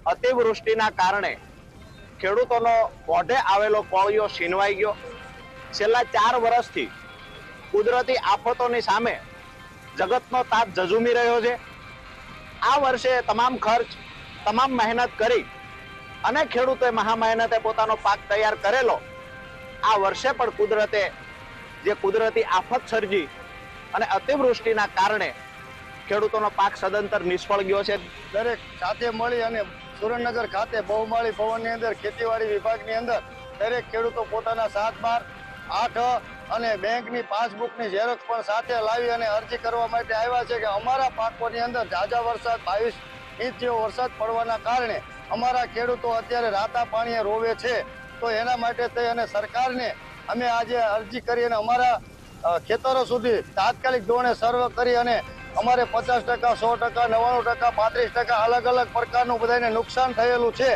અતિવૃષ્ટિના કારણે ખેડૂતોનો મોઢે આવેલો કોળિયો છીનવાઈ ગયો। છેલ્લા 4 વર્ષથી કુદરતી આફતોની સામે જગતનો તાત ઝઝૂમી રહ્યો છે। આ વર્ષે તમામ ખર્ચ, તમામ મહેનત કરી અને ખેડૂતોએ મહા મહેનતે પોતાનો પાક તૈયાર કરેલો, આ વર્ષે પણ કુદરતે જે કુદરતી આફત સર્જી અને અતિવૃષ્ટિના કારણે ખેડૂતોનો પાક સદંતર નિષ્ફળ ગયો છે। દરેક સાથે મળી અને સુરેન્દ્રનગર ખાતે બહુમાળી ભવનની અંદર ખેતીવાડી વિભાગની અંદર દરેક ખેડૂતો પોતાના 7/12/8 અને બેંકની પાસબુકની ઝેરોક્ષ પણ સાથે લાવી અને અરજી કરવા માટે આવ્યા છે કે અમારા પાકોની અંદર ઝાઝા વરસાદ 22 ઇંચ જેવો વરસાદ પડવાના કારણે અમારા ખેડૂતો અત્યારે રાતા પાણીએ રોવે છે। તો એના માટે થઈ અને સરકારને અમે આજે અરજી કરી અને અમારા ખેતરો સુધી તાત્કાલિક ધોરણે સર્વે કરી અને અમારે 50%, 100%, 99%, 35% અલગ અલગ પ્રકારનું બધાને નુકસાન થયેલું છે।